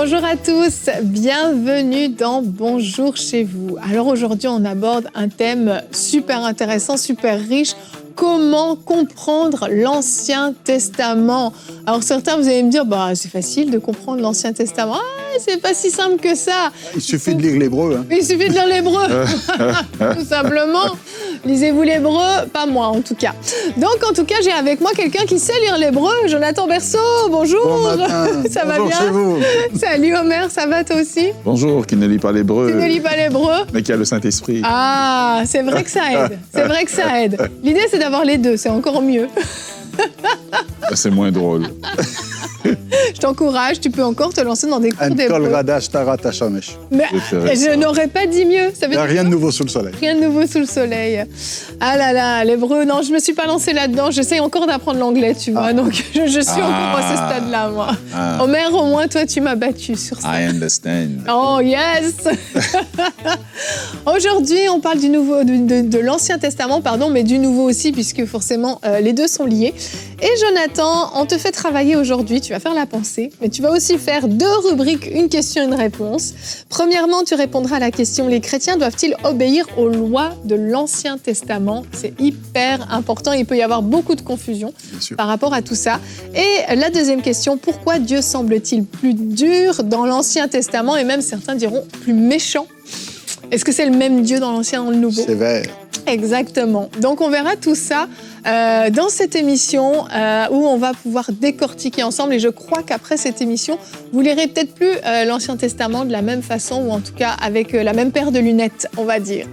Bonjour à tous, bienvenue dans Bonjour chez vous. Alors aujourd'hui, on aborde un thème super intéressant, super riche. Comment comprendre l'Ancien Testament? Alors certains, vous allez me dire, c'est facile de comprendre l'Ancien Testament. C'est pas si simple que ça. Il suffit de lire l'hébreu. Hein. Il suffit de lire l'hébreu, tout simplement. Lisez-vous l'hébreu, pas moi en tout cas. Donc en tout cas, j'ai avec moi quelqu'un qui sait lire l'hébreu, Jonathan Berceau, bonjour. Bon matin. Ça va Bonjour bien? chez vous. Salut Omer, ça va toi aussi? Bonjour, qui ne lit pas l'hébreu, Tu ne lis pas l'hébreu? mais qui a le Saint-Esprit. Ah, c'est vrai que ça aide. C'est vrai que ça aide. L'idée, c'est d'avoir les deux, c'est encore mieux. C'est moins drôle. Je t'encourage, tu peux encore te lancer dans des cours Un d'hébreu. kol radash tarat hashamesh. Mais préférais je ça. n'aurais pas dit mieux. Ça veut Il n'y a dire rien de nouveau sous le soleil. rien de nouveau sous le soleil. Ah là là, l'hébreu, non, je me suis pas lancée là-dedans. J'essaye encore d'apprendre l'anglais, tu vois. Donc, je suis encore à ce stade-là, moi. Omer, au moins, toi, tu m'as battu sur ça. I understand. Oh, yes. Aujourd'hui, on parle du nouveau, de l'Ancien Testament, pardon, mais du Nouveau aussi, puisque forcément, les deux sont liés. Et Jonathan, on te fait travailler aujourd'hui. Tu vas faire la pensée, mais tu vas aussi faire deux rubriques, une question et une réponse. Premièrement, tu répondras à la question: les chrétiens doivent-ils obéir aux lois de l'Ancien Testament? C'est hyper important. Il peut y avoir beaucoup de confusion par rapport à tout ça. Et la deuxième question: pourquoi Dieu semble-t-il plus dur dans l'Ancien Testament et même certains diront plus méchant? Est-ce que c'est le même Dieu dans l'Ancien et dans le Nouveau? Sévère. Exactement. Donc on verra tout ça dans cette émission où on va pouvoir décortiquer ensemble. Et je crois qu'après cette émission, vous lirez peut-être plus l'Ancien Testament de la même façon, ou en tout cas avec la même paire de lunettes, on va dire.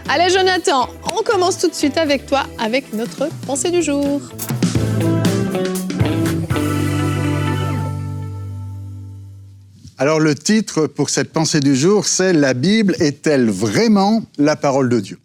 Allez Jonathan, on commence tout de suite avec toi, avec notre pensée du jour. Alors le titre pour cette pensée du jour, c'est « La Bible est-elle vraiment la parole de Dieu ?»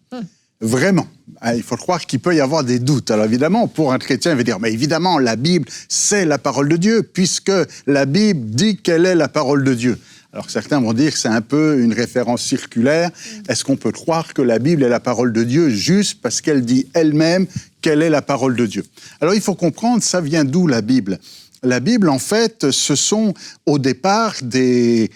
Vraiment. Il faut croire qu'il peut y avoir des doutes. Alors évidemment, pour un chrétien, il va dire « Mais évidemment, la Bible, c'est la parole de Dieu, puisque la Bible dit qu'elle est la parole de Dieu. » Alors certains vont dire que c'est un peu une référence circulaire. Est-ce qu'on peut croire que la Bible est la parole de Dieu juste parce qu'elle dit elle-même qu'elle est la parole de Dieu? Alors il faut comprendre, ça vient d'où la Bible? La Bible, en fait, ce sont au départ des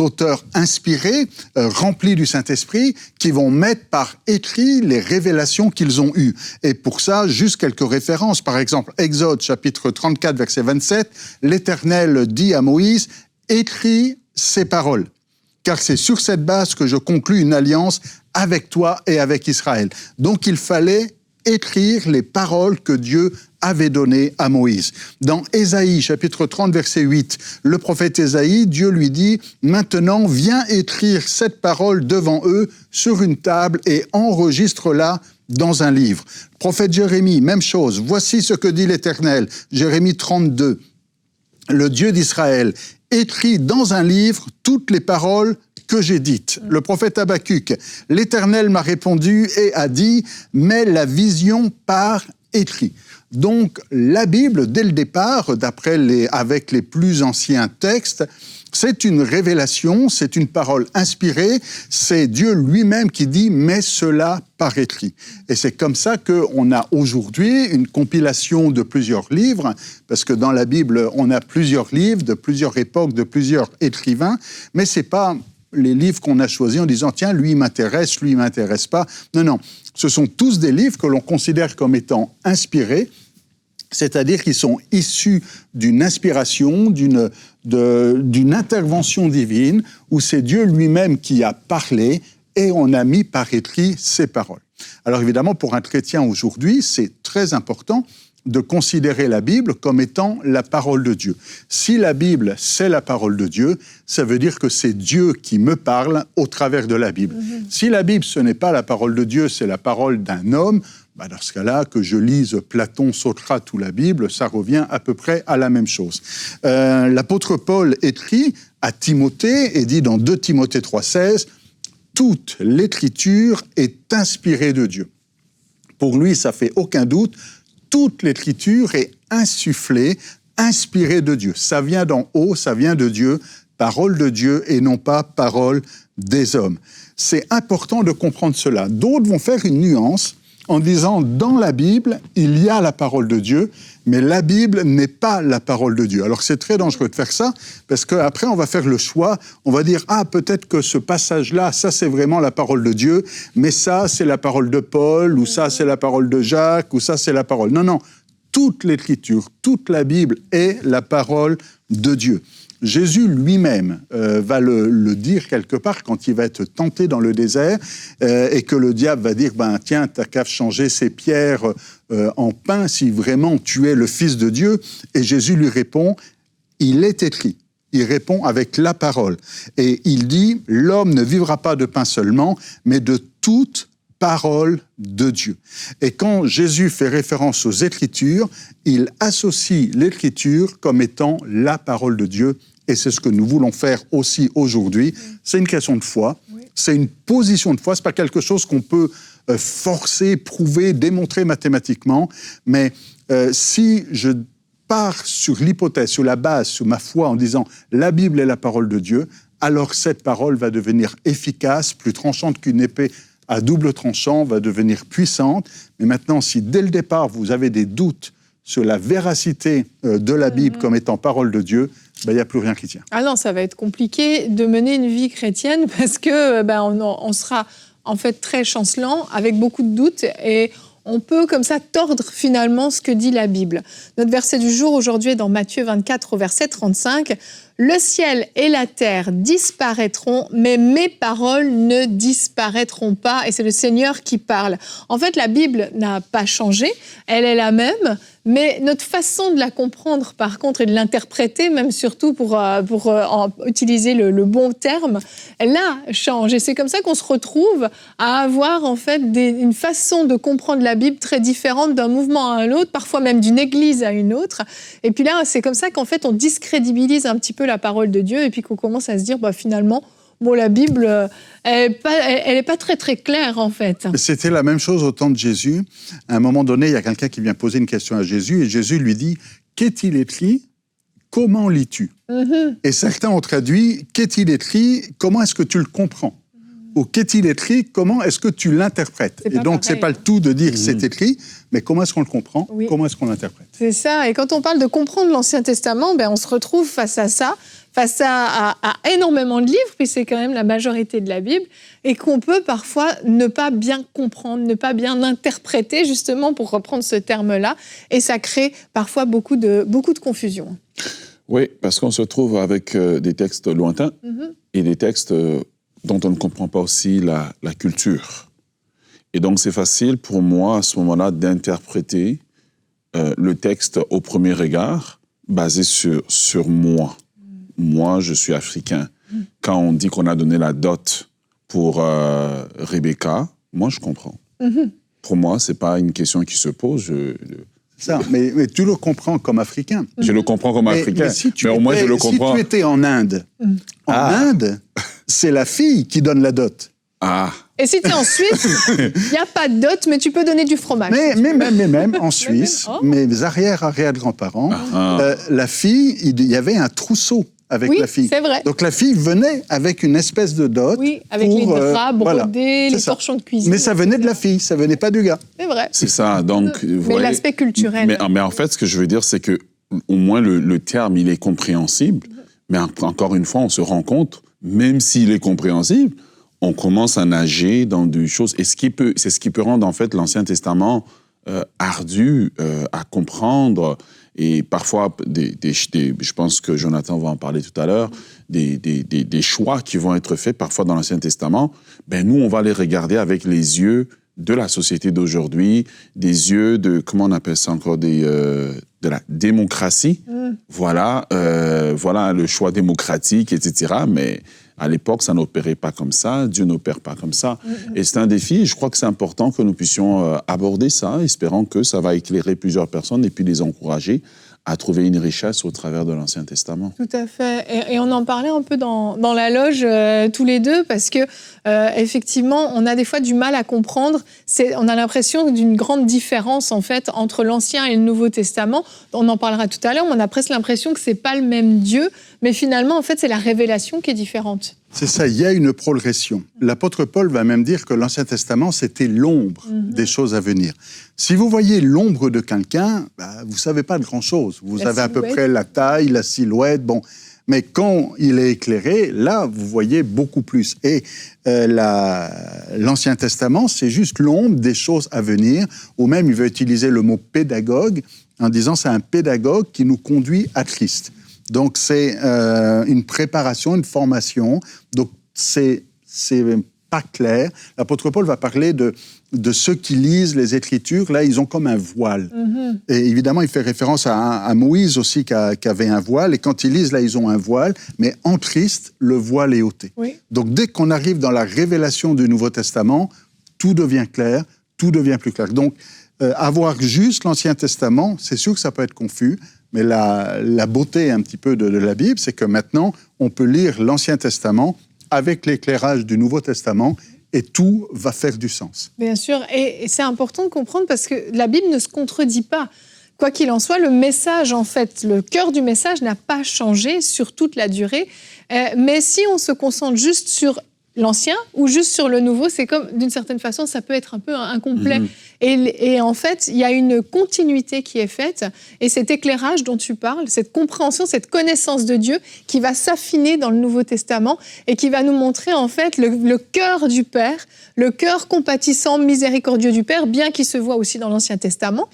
auteurs inspirés, remplis du Saint-Esprit, qui vont mettre par écrit les révélations qu'ils ont eues. Et pour ça, juste quelques références. Par exemple, Exode, chapitre 34, verset 27, l'Éternel dit à Moïse « Écris ces paroles, car c'est sur cette base que je conclus une alliance avec toi et avec Israël. » Donc, il fallait écrire les paroles que Dieu avait données à Moïse. Dans Ésaïe, chapitre 30, verset 8, le prophète Ésaïe, Dieu lui dit « Maintenant, viens écrire cette parole devant eux sur une table et enregistre-la dans un livre. » Prophète Jérémie, même chose. « Voici ce que dit l'Éternel. » Jérémie 32. Le Dieu d'Israël écrit dans un livre toutes les paroles que j'ai dites. Le prophète Habakkuk, l'Éternel m'a répondu et a dit, mets la vision par écrit. Donc, la Bible, dès le départ, avec les plus anciens textes, c'est une révélation, c'est une parole inspirée, c'est Dieu lui-même qui dit « mets cela par écrit ». Et c'est comme ça qu'on a aujourd'hui une compilation de plusieurs livres, parce que dans la Bible, on a plusieurs livres de plusieurs époques, de plusieurs écrivains, mais c'est pas les livres qu'on a choisis en disant « tiens, lui, il m'intéresse, lui, il m'intéresse pas ». Non, non, ce sont tous des livres que l'on considère comme étant inspirés, c'est-à-dire qu'ils sont issus d'une inspiration, d'une intervention divine, où c'est Dieu lui-même qui a parlé et on a mis par écrit ses paroles. Alors évidemment, pour un chrétien aujourd'hui, c'est très important de considérer la Bible comme étant la parole de Dieu. Si la Bible, c'est la parole de Dieu, ça veut dire que c'est Dieu qui me parle au travers de la Bible. Si la Bible, ce n'est pas la parole de Dieu, c'est la parole d'un homme, dans ce cas-là, que je lise Platon, Socrate ou la Bible, ça revient à peu près à la même chose. L'apôtre Paul écrit à Timothée et dit dans 2 Timothée 3,16 « Toute l'écriture est inspirée de Dieu ». Pour lui, ça fait aucun doute, toute l'écriture est insufflée, inspirée de Dieu. Ça vient d'en haut, ça vient de Dieu, parole de Dieu et non pas parole des hommes. C'est important de comprendre cela. D'autres vont faire une nuance en disant, dans la Bible, il y a la parole de Dieu, mais la Bible n'est pas la parole de Dieu. Alors c'est très dangereux de faire ça, parce qu'après on va faire le choix, on va dire, ah peut-être que ce passage-là, ça c'est vraiment la parole de Dieu, mais ça c'est la parole de Paul, ou ça c'est la parole de Jacques, ou ça c'est la parole. Non, non, toute l'Écriture, toute la Bible est la parole de Dieu. Jésus lui-même va le dire quelque part quand il va être tenté dans le désert et que le diable va dire « Tiens, t'as qu'à changer ces pierres en pain si vraiment tu es le Fils de Dieu ». Et Jésus lui répond « Il est écrit ». Il répond avec la parole. Et il dit « L'homme ne vivra pas de pain seulement, mais de toute parole de Dieu ». Et quand Jésus fait référence aux Écritures, il associe l'Écriture comme étant la parole de Dieu. Et c'est ce que nous voulons faire aussi aujourd'hui. C'est une question de foi, c'est une position de foi, ce n'est pas quelque chose qu'on peut forcer, prouver, démontrer mathématiquement. Mais si je pars sur l'hypothèse, sur la base, sur ma foi, en disant « la Bible est la parole de Dieu », alors cette parole va devenir efficace, plus tranchante qu'une épée à double tranchant, va devenir puissante. Mais maintenant, si dès le départ, vous avez des doutes sur la véracité de la Bible comme étant parole de Dieu, il n'y a plus rien qui tient. Ah non, ça va être compliqué de mener une vie chrétienne parce que on sera en fait très chancelant, avec beaucoup de doutes, et on peut comme ça tordre finalement ce que dit la Bible. Notre verset du jour aujourd'hui est dans Matthieu 24 au verset 35. « Le ciel et la terre disparaîtront, mais mes paroles ne disparaîtront pas. » Et c'est le Seigneur qui parle. En fait, la Bible n'a pas changé, elle est la même, mais notre façon de la comprendre, par contre, et de l'interpréter, même surtout pour utiliser le bon terme, elle a changé. Et c'est comme ça qu'on se retrouve à avoir en fait une façon de comprendre la Bible très différente d'un mouvement à l'autre, parfois même d'une église à une autre. Et puis là, c'est comme ça qu'en fait, on discrédibilise un petit peu la parole de Dieu, et puis qu'on commence à se dire, finalement, la Bible, elle n'est pas très, très claire, en fait. C'était la même chose au temps de Jésus. À un moment donné, il y a quelqu'un qui vient poser une question à Jésus, et Jésus lui dit « Qu'est-il écrit ? Comment lis-tu » Et certains ont traduit « Qu'est-il écrit ? Comment est-ce que tu le comprends ?» Ou « Qu'est-il écrit ? Comment est-ce que tu l'interprètes ?» Et donc, ce n'est pas le tout de dire « c'est écrit », mais comment est-ce qu'on le comprend ? Comment est-ce qu'on l'interprète ? C'est ça. Et quand on parle de comprendre l'Ancien Testament, on se retrouve face à ça, face à énormément de livres, puis c'est quand même la majorité de la Bible, et qu'on peut parfois ne pas bien comprendre, ne pas bien interpréter, justement, pour reprendre ce terme-là, et ça crée parfois beaucoup de confusion. Oui, parce qu'on se trouve avec des textes lointains et des textes dont on ne comprend pas aussi la culture. Et donc, c'est facile pour moi, à ce moment-là, d'interpréter le texte au premier regard, basé sur moi. Moi, je suis africain. Quand on dit qu'on a donné la dot pour Rebecca, moi, je comprends. Pour moi, ce n'est pas une question qui se pose. Ça, mais tu le comprends comme africain. Je le comprends comme africain, mais au moins je le comprends. Si tu étais en Inde, Inde, c'est la fille qui donne la dot. Ah. Et si tu es en Suisse, il n'y a pas de dot, mais tu peux donner du fromage. Mais même en Suisse, mes arrière-grands-parents, la fille, il y avait un trousseau avec la fille. C'est vrai. Donc la fille venait avec une espèce de dot. Oui, avec les draps brodés, les torchons de cuisine. Mais ça venait de la fille, ça venait pas du gars. C'est vrai. C'est ça, donc... Mais l'aspect culturel. Mais en fait, ce que je veux dire, c'est que au moins le terme, il est compréhensible. Mais encore une fois, on se rend compte, même s'il est compréhensible, on commence à nager dans des choses. Et c'est ce qui peut rendre, en fait, l'Ancien Testament ardu à comprendre. Et parfois, je pense que Jonathan va en parler tout à l'heure, des choix qui vont être faits parfois dans l'Ancien Testament, nous, on va les regarder avec les yeux de la société d'aujourd'hui, des yeux de, comment on appelle ça encore, de la démocratie. Voilà le choix démocratique, etc. Mais à l'époque, ça n'opérait pas comme ça, Dieu n'opère pas comme ça. Et c'est un défi, et je crois que c'est important que nous puissions aborder ça, espérant que ça va éclairer plusieurs personnes et puis les encourager à trouver une richesse au travers de l'Ancien Testament. Tout à fait. Et on en parlait un peu dans la loge tous les deux, parce que effectivement, on a des fois du mal à comprendre. On a l'impression d'une grande différence en fait entre l'Ancien et le Nouveau Testament. On en parlera tout à l'heure, mais on a presque l'impression que c'est pas le même Dieu, mais finalement, en fait, c'est la révélation qui est différente. C'est ça, il y a une progression. L'apôtre Paul va même dire que l'Ancien Testament, c'était l'ombre des choses à venir. Si vous voyez l'ombre de quelqu'un, vous ne savez pas de grand-chose. Vous avez à peu près la taille, la silhouette, bon. Mais quand il est éclairé, là, vous voyez beaucoup plus. Et l'Ancien Testament, c'est juste l'ombre des choses à venir, ou même il va utiliser le mot pédagogue, en disant c'est un pédagogue qui nous conduit à Christ. Donc, c'est une préparation, une formation. Donc, c'est pas clair. L'apôtre Paul va parler de ceux qui lisent les Écritures. Là, ils ont comme un voile. Et évidemment, il fait référence à Moïse aussi, qui avait un voile. Et quand ils lisent, là, ils ont un voile. Mais en Christ, le voile est ôté. Oui. Donc, dès qu'on arrive dans la révélation du Nouveau Testament, tout devient clair, tout devient plus clair. Donc, avoir juste l'Ancien Testament, c'est sûr que ça peut être confus. Mais la beauté un petit peu de la Bible, c'est que maintenant, on peut lire l'Ancien Testament avec l'éclairage du Nouveau Testament et tout va faire du sens. Bien sûr, et c'est important de comprendre parce que la Bible ne se contredit pas. Quoi qu'il en soit, le message, en fait, le cœur du message n'a pas changé sur toute la durée. Mais si on se concentre juste sur l'Ancien ou juste sur le Nouveau, c'est comme, d'une certaine façon, ça peut être un peu incomplet. Et en fait, il y a une continuité qui est faite. Et cet éclairage dont tu parles, cette compréhension, cette connaissance de Dieu qui va s'affiner dans le Nouveau Testament et qui va nous montrer, en fait, le cœur du Père, le cœur compatissant, miséricordieux du Père, bien qu'il se voit aussi dans l'Ancien Testament.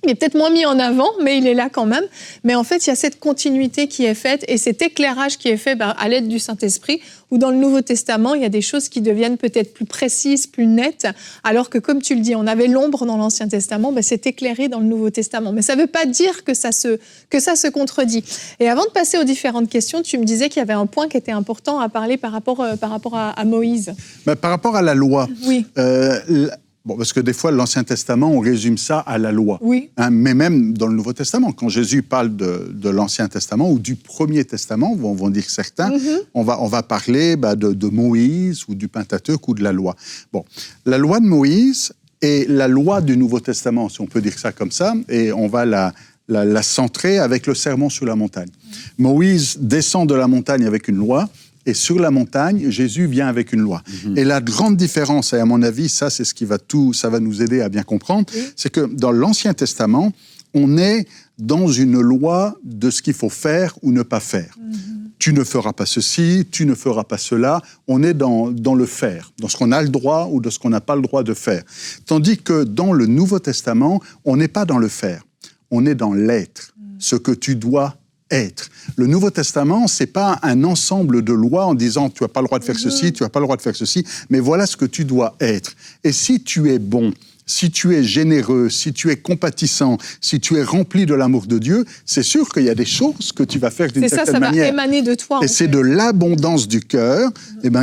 Il est peut-être moins mis en avant, mais il est là quand même. Mais en fait, il y a cette continuité qui est faite et cet éclairage qui est fait à l'aide du Saint-Esprit, où dans le Nouveau Testament, il y a des choses qui deviennent peut-être plus précises, plus nettes, alors que, comme tu le dis, on avait l'ombre dans l'Ancien Testament, c'est éclairé dans le Nouveau Testament. Mais ça ne veut pas dire que ça se contredit. Et avant de passer aux différentes questions, tu me disais qu'il y avait un point qui était important à parler par rapport à Moïse. Par rapport à la loi, oui. Bon, parce que des fois, l'Ancien Testament, on résume ça à la loi. Oui. Mais même dans le Nouveau Testament, quand Jésus parle de l'Ancien Testament ou du Premier Testament, vont dire certains, on va parler de Moïse ou du Pentateuque ou de la loi. Bon, la loi de Moïse est la loi du Nouveau Testament, si on peut dire ça comme ça, et on va la centrer avec le sermon sur la montagne. Moïse descend de la montagne avec une loi, et sur la montagne, Jésus vient avec une loi. Et la grande différence, et à mon avis, ça, c'est ce qui va nous aider à bien comprendre, c'est que dans l'Ancien Testament, on est dans une loi de ce qu'il faut faire ou ne pas faire. Tu ne feras pas ceci, tu ne feras pas cela. On est dans le faire, dans ce qu'on a le droit ou de ce qu'on n'a pas le droit de faire. Tandis que dans le Nouveau Testament, on n'est pas dans le faire, on est dans l'être, ce que tu dois être. Le Nouveau Testament, c'est pas un ensemble de lois en disant tu n'as pas le droit de faire ceci, tu n'as pas le droit de faire ceci, mais voilà ce que tu dois être. Et si tu es bon, si tu es généreux, si tu es compatissant, si tu es rempli de l'amour de Dieu, c'est sûr qu'il y a des choses que tu vas faire d'une certaine manière. Ça va émaner de toi. Et c'est de l'abondance du cœur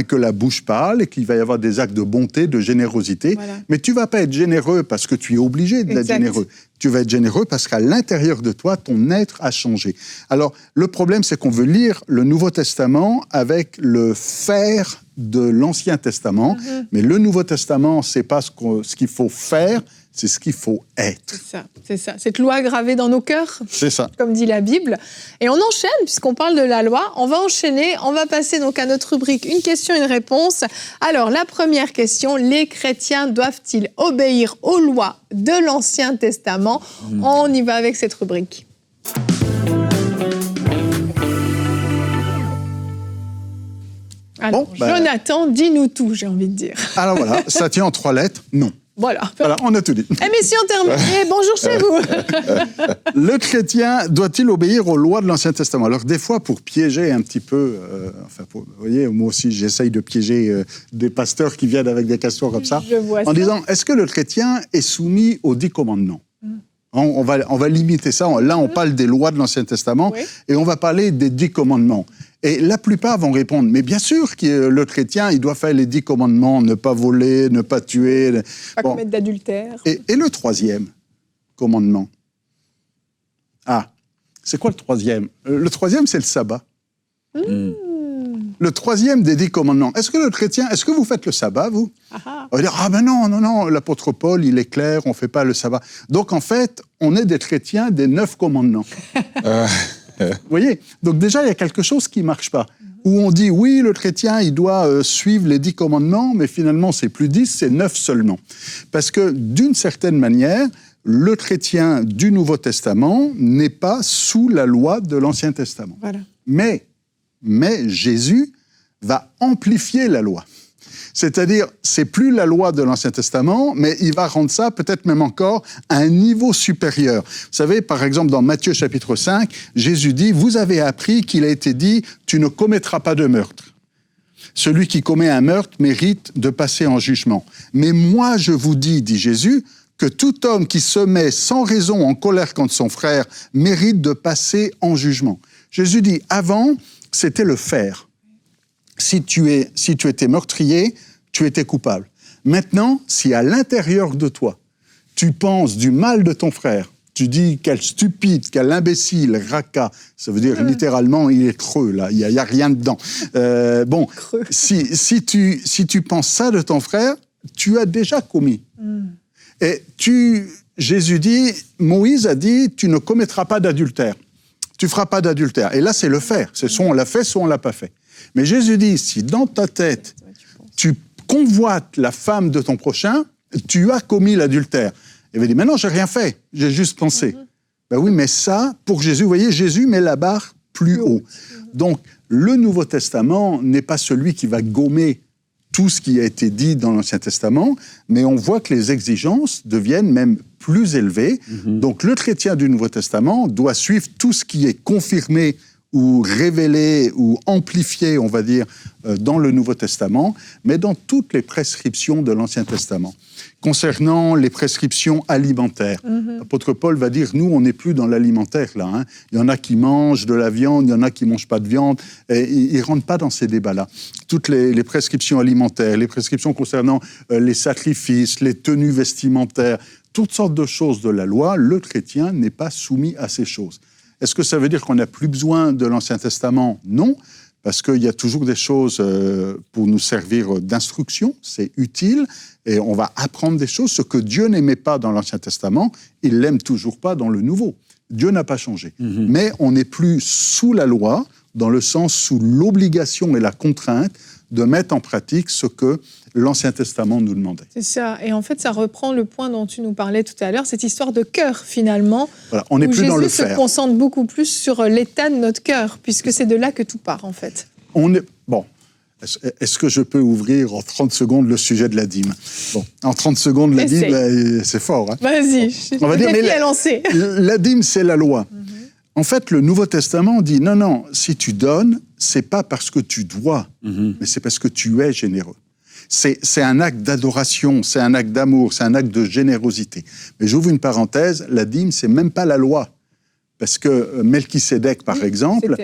que la bouche parle et qu'il va y avoir des actes de bonté, de générosité. Voilà. Mais tu ne vas pas être généreux parce que tu es obligé d'être généreux. Tu vas être généreux parce qu'à l'intérieur de toi, ton être a changé. Alors, le problème, c'est qu'on veut lire le Nouveau Testament avec le faire de l'Ancien Testament, mais le Nouveau Testament, c'est pas ce qu'il faut faire, c'est ce qu'il faut être. C'est ça. Cette loi gravée dans nos cœurs, c'est ça, comme dit la Bible. Et on enchaîne, puisqu'on parle de la loi, on va enchaîner, on va passer donc à notre rubrique une question, une réponse. Alors, la première question, les chrétiens doivent-ils obéir aux lois de l'Ancien Testament ? On y va avec cette rubrique. Alors, Jonathan, dis-nous tout, j'ai envie de dire. Alors voilà, ça tient en 3 lettres, non. Voilà, on a tout dit. Émission terminée, bonjour chez vous. Le chrétien doit-il obéir aux lois de l'Ancien Testament ? Alors des fois, pour piéger un petit peu, vous voyez, moi aussi j'essaye de piéger des pasteurs qui viennent avec des questions comme ça, en disant, est-ce que le chrétien est soumis aux 10 commandements ? On va limiter ça. Là, on parle des lois de l'Ancien Testament et on va parler des 10 commandements. Et la plupart vont répondre, mais bien sûr que le chrétien, il doit faire les 10 commandements, ne pas voler, ne pas tuer. Pas commettre d'adultère. Et le 3e commandement ? C'est quoi le 3e ? Le 3e, c'est le sabbat. Le 3e des 10 commandements. Est-ce que vous faites le sabbat, vous ? On va dire, non, l'apôtre Paul, il est clair, on ne fait pas le sabbat. Donc, en fait, on est des chrétiens des 9 commandements. Vous voyez ? Donc déjà, il y a quelque chose qui ne marche pas. où on dit, oui, le chrétien, il doit suivre les 10 commandements, mais finalement, c'est plus 10, c'est 9 seulement. Parce que, d'une certaine manière, le chrétien du Nouveau Testament n'est pas sous la loi de l'Ancien Testament. Voilà. Mais Jésus va amplifier la loi. C'est-à-dire, c'est plus la loi de l'Ancien Testament, mais il va rendre ça peut-être même encore à un niveau supérieur. Vous savez, par exemple, dans Matthieu chapitre 5, Jésus dit, vous avez appris qu'il a été dit, tu ne commettras pas de meurtre. Celui qui commet un meurtre mérite de passer en jugement. Mais moi, je vous dis, dit Jésus, que tout homme qui se met sans raison en colère contre son frère mérite de passer en jugement. Jésus dit, avant, c'était le faire. Si tu étais meurtrier, tu étais coupable. Maintenant, si à l'intérieur de toi, tu penses du mal de ton frère, tu dis quel stupide, quel imbécile, raca, ça veut dire littéralement, il est creux, là, il n'y a rien dedans. Si tu penses ça de ton frère, tu as déjà commis. Et Jésus dit, Moïse a dit, tu ne commettras pas d'adultère. Tu feras pas d'adultère. Et là, c'est le faire. C'est soit on l'a fait, soit on l'a pas fait. Mais Jésus dit, si dans ta tête, tu convoites la femme de ton prochain, tu as commis l'adultère. Il va dire, mais non, j'ai rien fait, j'ai juste pensé. Ben oui, mais ça, pour Jésus, vous voyez, Jésus met la barre plus haut. Donc, le Nouveau Testament n'est pas celui qui va gommer tout ce qui a été dit dans l'Ancien Testament, mais on voit que les exigences deviennent même plus élevées. Donc, le chrétien du Nouveau Testament doit suivre tout ce qui est confirmé ou révélé ou amplifié, on va dire, dans le Nouveau Testament, mais dans toutes les prescriptions de l'Ancien Testament. Concernant les prescriptions alimentaires, l'apôtre Paul va dire, nous, on n'est plus dans l'alimentaire, là. Hein. Il y en a qui mangent de la viande, il y en a qui ne mangent pas de viande, et il ne rentre pas dans ces débats-là. Toutes les prescriptions alimentaires, les prescriptions concernant les sacrifices, les tenues vestimentaires, toutes sortes de choses de la loi, le chrétien n'est pas soumis à ces choses. Est-ce que ça veut dire qu'on n'a plus besoin de l'Ancien Testament? Non, parce qu'il y a toujours des choses pour nous servir d'instruction, c'est utile, et on va apprendre des choses. Ce que Dieu n'aimait pas dans l'Ancien Testament, il l'aime toujours pas dans le Nouveau. Dieu n'a pas changé. Mais on n'est plus sous la loi, dans le sens sous l'obligation et la contrainte de mettre en pratique ce que l'Ancien Testament nous demandait. C'est ça. Et en fait, ça reprend le point dont tu nous parlais tout à l'heure, cette histoire de cœur, finalement. Voilà, on n'est plus Jésus dans le faire. se concentre beaucoup plus sur l'état de notre cœur, puisque c'est de là que tout part, en fait. Bon, est-ce que je peux ouvrir en 30 secondes le sujet de la dîme? Bon, en 30 secondes, la dîme, c'est fort. Hein? Vas-y, on va dire, mais la dîme, c'est la loi. En fait, le Nouveau Testament dit, non, si tu donnes, c'est pas parce que tu dois, mais c'est parce que tu es généreux. C'est un acte d'adoration, c'est un acte d'amour, c'est un acte de générosité. Mais j'ouvre une parenthèse, la dîme, c'est même pas la loi. Parce que Melchisédek, par exemple,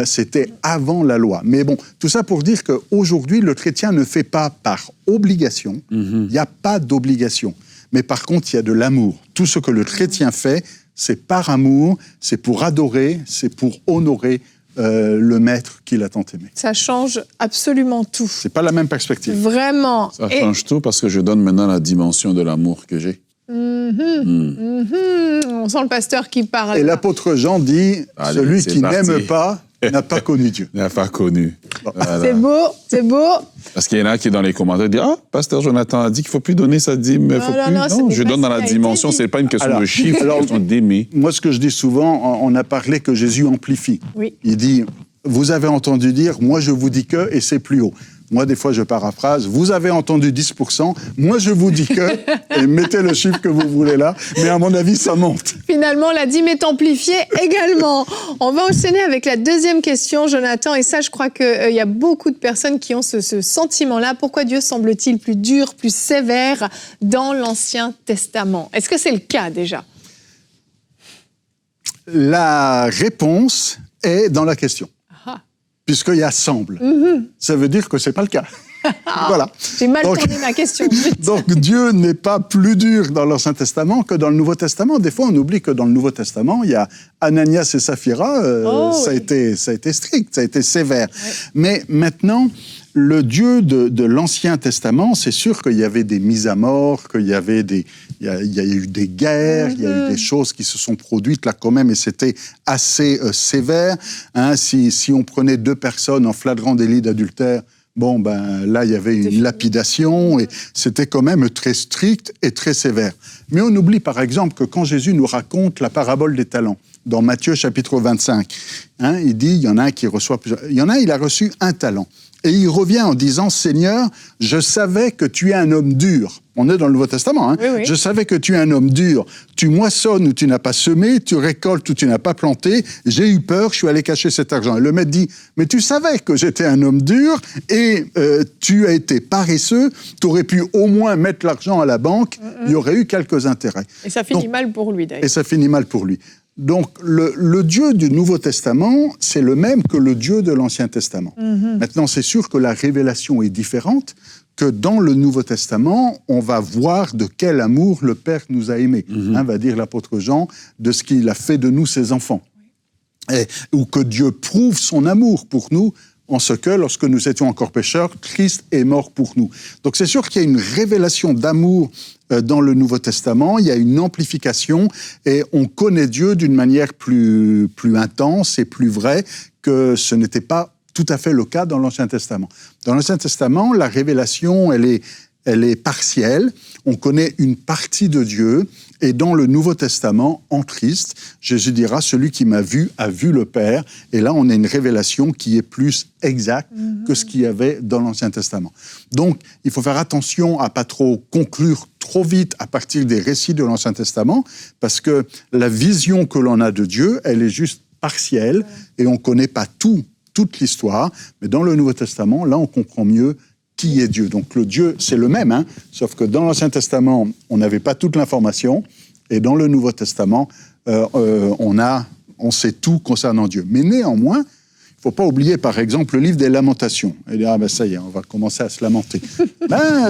c'était avant la loi. Mais bon, tout ça pour dire qu'aujourd'hui, le chrétien ne fait pas par obligation. Il n'y a pas d'obligation. Mais par contre, il y a de l'amour. Tout ce que le chrétien fait, c'est par amour, c'est pour adorer, c'est pour honorer le maître qu'il a tant aimé. Ça change absolument tout. C'est pas la même perspective. Vraiment. Ça change tout parce que je donne maintenant la dimension de l'amour que j'ai. On sent le pasteur qui parle. Et l'apôtre Jean dit, celui qui n'aime pas n'a pas connu Dieu. N'a pas connu. Voilà. C'est beau, c'est beau. Parce qu'il y en a qui, dans les commentaires, disent « Ah, pasteur Jonathan a dit qu'il ne faut plus donner sa dîme. Non, je donne dans la dimension. Ce n'est pas une question de chiffre, c'est une question d'aimer. » Moi, ce que je dis souvent, on a parlé que Jésus amplifie. Oui. Il dit, vous avez entendu dire, moi je vous dis que, et c'est plus haut. Moi, des fois, je paraphrase. Vous avez entendu 10%. Moi, je vous dis que. Et mettez le chiffre que vous voulez là. Mais à mon avis, ça monte. Finalement, la dîme est amplifiée également. On va enchaîner avec la deuxième question, Jonathan. Et ça, je crois qu'il y a beaucoup de personnes qui ont ce sentiment-là. Pourquoi Dieu semble-t-il plus dur, plus sévère dans l'Ancien Testament? Est-ce que c'est le cas déjà? La réponse est dans la question. Puisqu'il y a semble. Ça veut dire que ce n'est pas le cas. Voilà. J'ai mal tourné ma question. Donc Dieu n'est pas plus dur dans l'Ancien Testament que dans le Nouveau Testament. Des fois, on oublie que dans le Nouveau Testament, il y a Ananias et Saphira, ça a été strict, ça a été sévère. Ouais. Mais maintenant, le Dieu de l'Ancien Testament, c'est sûr qu'il y avait des mises à mort, qu'il y avait il y a eu des guerres, il y a eu des choses qui se sont produites là quand même, et c'était assez sévère. Hein, si on prenait 2 personnes en flagrant délit d'adultère, bon, ben là, il y avait une lapidation, et c'était quand même très strict et très sévère. Mais on oublie par exemple que quand Jésus nous raconte la parabole des talents, dans Matthieu chapitre 25, hein, il dit, il y en a un qui reçoit plusieurs... Il y en a un, il a reçu 1 talent. Et il revient en disant, Seigneur, je savais que tu es un homme dur. On est dans le Nouveau Testament. Hein. Oui. Je savais que tu es un homme dur. Tu moissonnes où tu n'as pas semé, tu récoltes où tu n'as pas planté. J'ai eu peur, je suis allé cacher cet argent. Et le maître dit, mais tu savais que j'étais un homme dur et tu as été paresseux. Tu aurais pu au moins mettre l'argent à la banque. Il y aurait eu quelques intérêts. Et ça finit mal pour lui, d'ailleurs. Et ça finit mal pour lui. Donc, le Dieu du Nouveau Testament, c'est le même que le Dieu de l'Ancien Testament. Maintenant, c'est sûr que la révélation est différente, que dans le Nouveau Testament, on va voir de quel amour le Père nous a aimés. Hein, va dire l'apôtre Jean, de ce qu'il a fait de nous ses enfants. Ou que Dieu prouve son amour pour nous, en ce que, lorsque nous étions encore pécheurs, Christ est mort pour nous. Donc c'est sûr qu'il y a une révélation d'amour dans le Nouveau Testament, il y a une amplification, et on connaît Dieu d'une manière plus intense et plus vraie que ce n'était pas tout à fait le cas dans l'Ancien Testament. Dans l'Ancien Testament, la révélation, elle est partielle, on connaît une partie de Dieu, et dans le Nouveau Testament, en Christ, Jésus dira, celui qui m'a vu a vu le Père, et là on a une révélation qui est plus exacte que ce qu'il y avait dans l'Ancien Testament. Donc, il faut faire attention à pas trop conclure trop vite à partir des récits de l'Ancien Testament, parce que la vision que l'on a de Dieu, elle est juste partielle, et on ne connaît pas toute l'histoire, mais dans le Nouveau Testament, là on comprend mieux qui est Dieu. Donc le Dieu, c'est le même, hein, sauf que dans l'Ancien Testament, on n'avait pas toute l'information, et dans le Nouveau Testament, on sait tout concernant Dieu. Mais néanmoins, il ne faut pas oublier, par exemple, le livre des Lamentations. Et dire, ça y est, on va commencer à se lamenter.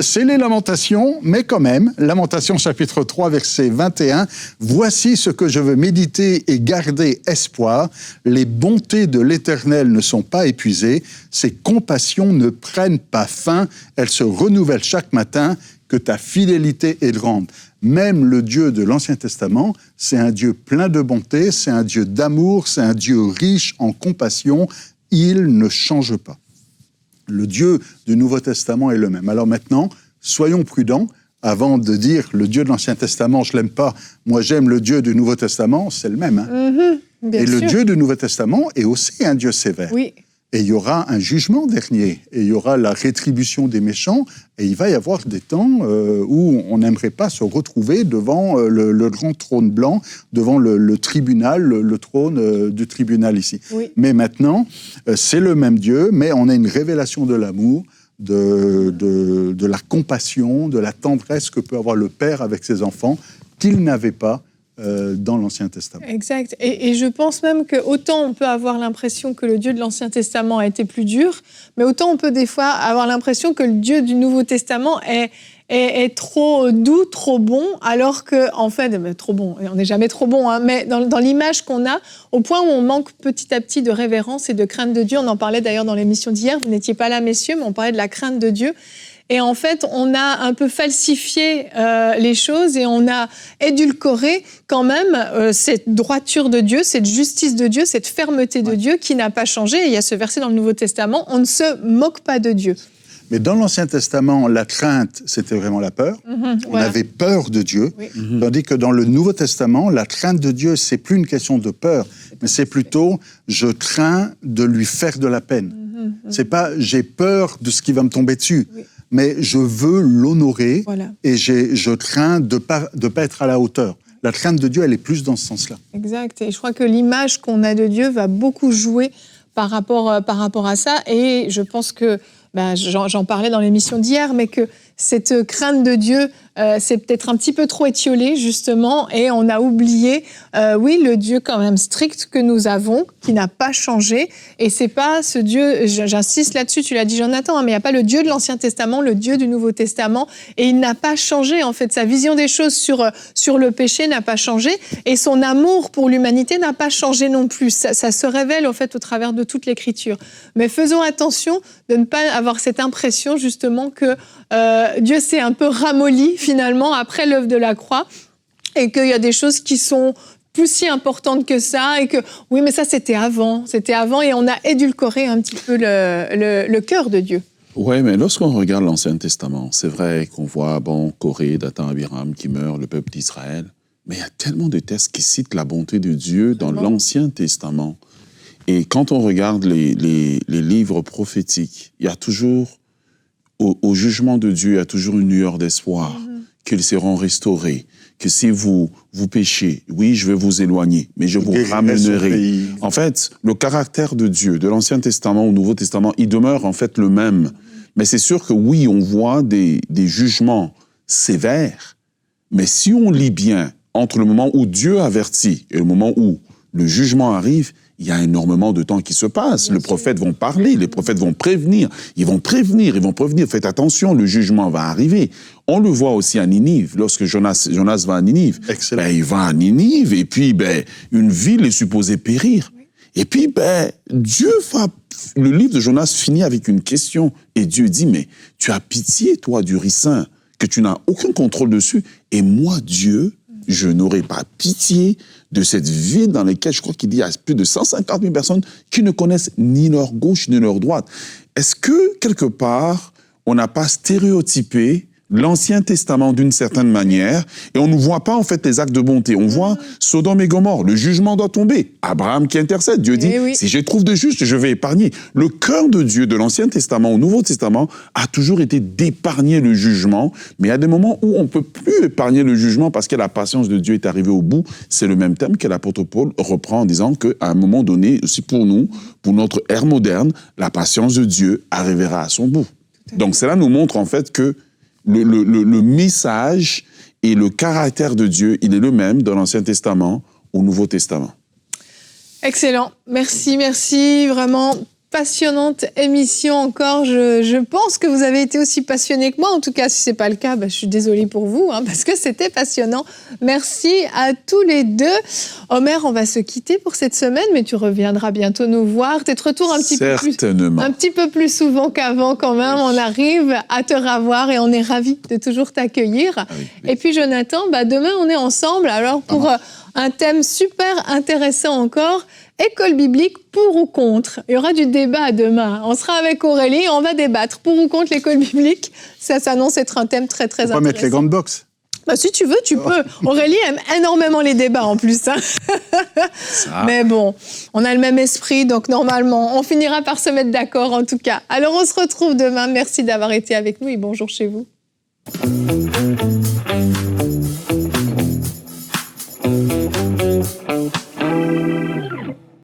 C'est les Lamentations, mais quand même, Lamentations chapitre 3, verset 21, « Voici ce que je veux méditer et garder espoir. Les bontés de l'Éternel ne sont pas épuisées. Ses compassions ne prennent pas fin. Elles se renouvellent chaque matin. Que ta fidélité est grande. » Même le Dieu de l'Ancien Testament, c'est un Dieu plein de bonté, c'est un Dieu d'amour, c'est un Dieu riche en compassion. Il ne change pas. Le Dieu du Nouveau Testament est le même. Alors maintenant, soyons prudents. Avant de dire le Dieu de l'Ancien Testament, je ne l'aime pas, moi j'aime le Dieu du Nouveau Testament, c'est le même. Hein. Et le Dieu du Nouveau Testament est aussi un Dieu sévère. Oui. Et il y aura un jugement dernier, et il y aura la rétribution des méchants, et il va y avoir des temps où on n'aimerait pas se retrouver devant le grand trône blanc, devant le tribunal, le trône du tribunal ici. Oui. Mais maintenant, c'est le même Dieu, mais on a une révélation de l'amour, de la compassion, de la tendresse que peut avoir le Père avec ses enfants, qu'il n'avait pas dans l'Ancien Testament. Exact. Et je pense même que autant on peut avoir l'impression que le Dieu de l'Ancien Testament a été plus dur, mais autant on peut des fois avoir l'impression que le Dieu du Nouveau Testament est trop doux, trop bon, alors que, en fait, trop bon, on n'est jamais trop bon, hein, mais dans l'image qu'on a, au point où on manque petit à petit de révérence et de crainte de Dieu. On en parlait d'ailleurs dans l'émission d'hier, vous n'étiez pas là, messieurs, mais on parlait de la crainte de Dieu. Et en fait, on a un peu falsifié les choses et on a édulcoré quand même cette droiture de Dieu, cette justice de Dieu, cette fermeté de Dieu qui n'a pas changé. Et il y a ce verset dans le Nouveau Testament, on ne se moque pas de Dieu. Mais dans l'Ancien Testament, la crainte, c'était vraiment la peur. On avait peur de Dieu. Oui. Tandis que dans le Nouveau Testament, la crainte de Dieu, c'est plus une question de peur, mais c'est plutôt je crains de lui faire de la peine. C'est pas j'ai peur de ce qui va me tomber dessus. Oui. Mais je veux l'honorer et je crains de pas être à la hauteur. La crainte de Dieu, elle est plus dans ce sens-là. Exact. Et je crois que l'image qu'on a de Dieu va beaucoup jouer par rapport à ça. Et je pense que, j'en parlais dans l'émission d'hier, mais que cette crainte de Dieu c'est peut-être un petit peu trop étiolé, justement, et on a oublié, oui, le Dieu quand même strict que nous avons, qui n'a pas changé. Et c'est pas ce Dieu, j'insiste là-dessus, tu l'as dit Jonathan, mais il n'y a pas le Dieu de l'Ancien Testament, le Dieu du Nouveau Testament. Et il n'a pas changé, en fait. Sa vision des choses sur le péché n'a pas changé. Et son amour pour l'humanité n'a pas changé non plus. Ça se révèle, en fait, au travers de toute l'Écriture. Mais faisons attention de ne pas avoir cette impression, justement, que Dieu s'est un peu ramolli, finalement, après l'œuvre de la croix, et qu'il y a des choses qui sont plus si importantes que ça, et que, oui, mais ça, c'était avant, et on a édulcoré un petit peu le cœur de Dieu. Oui, mais lorsqu'on regarde l'Ancien Testament, c'est vrai qu'on voit, Corée, Dathan, Abiram qui meurt, le peuple d'Israël, mais il y a tellement de textes qui citent la bonté de Dieu dans l'Ancien Testament. Et quand on regarde les livres prophétiques, il y a toujours, au jugement de Dieu, il y a toujours une lueur d'espoir, qu'ils seront restaurés, que si vous péchez, oui, je vais vous éloigner, mais je vous ramènerai. En fait, le caractère de Dieu, de l'Ancien Testament au Nouveau Testament, il demeure en fait le même. Mais c'est sûr que oui, on voit des jugements sévères, mais si on lit bien, entre le moment où Dieu avertit et le moment où le jugement arrive, il y a énormément de temps qui se passe. Les prophètes vont parler, les prophètes vont prévenir. Ils vont prévenir. Faites attention, le jugement va arriver. On le voit aussi à Ninive. Lorsque Jonas va à Ninive, il va à Ninive et puis une ville est supposée périr. Et puis Dieu va... Le livre de Jonas finit avec une question. Et Dieu dit, mais tu as pitié, toi, du ricin, que tu n'as aucun contrôle dessus. Et moi, Dieu, je n'aurai pas pitié de cette ville dans laquelle je crois qu'il y a plus de 150 000 personnes qui ne connaissent ni leur gauche ni leur droite. Est-ce que, quelque part, on n'a pas stéréotypé l'Ancien Testament d'une certaine manière et on ne voit pas en fait les actes de bonté? On voit Sodome et Gomorrhe, le jugement doit tomber. Abraham qui intercède, Dieu dit, si je trouve de juste, je vais épargner. Le cœur de Dieu de l'Ancien Testament au Nouveau Testament a toujours été d'épargner le jugement, mais il y a des moments où on ne peut plus épargner le jugement parce que la patience de Dieu est arrivée au bout. C'est le même thème que l'apôtre Paul reprend en disant qu'à un moment donné, aussi pour nous, pour notre ère moderne, la patience de Dieu arrivera à son bout. Donc cela nous montre en fait que le message et le caractère de Dieu, il est le même dans l'Ancien Testament au Nouveau Testament. Excellent. Merci, vraiment. Passionnante émission encore. Je pense que vous avez été aussi passionnés que moi. En tout cas, si ce n'est pas le cas, je suis désolée pour vous, parce que c'était passionnant. Merci à tous les deux. Omer, on va se quitter pour cette semaine, mais tu reviendras bientôt nous voir. Tu es de retour un petit peu plus souvent qu'avant quand même. On arrive à te revoir et on est ravis de toujours t'accueillir. Et puis Jonathan, demain on est ensemble alors pour un thème super intéressant encore. École biblique pour ou contre. Il y aura du débat demain. On sera avec Aurélie et on va débattre pour ou contre l'école biblique. Ça s'annonce être un thème très, très intéressant. On va mettre les gants de boxe. Si tu veux, tu peux. Aurélie aime énormément les débats en plus. Mais bon, on a le même esprit, donc normalement, on finira par se mettre d'accord en tout cas. Alors on se retrouve demain. Merci d'avoir été avec nous et bonjour chez vous.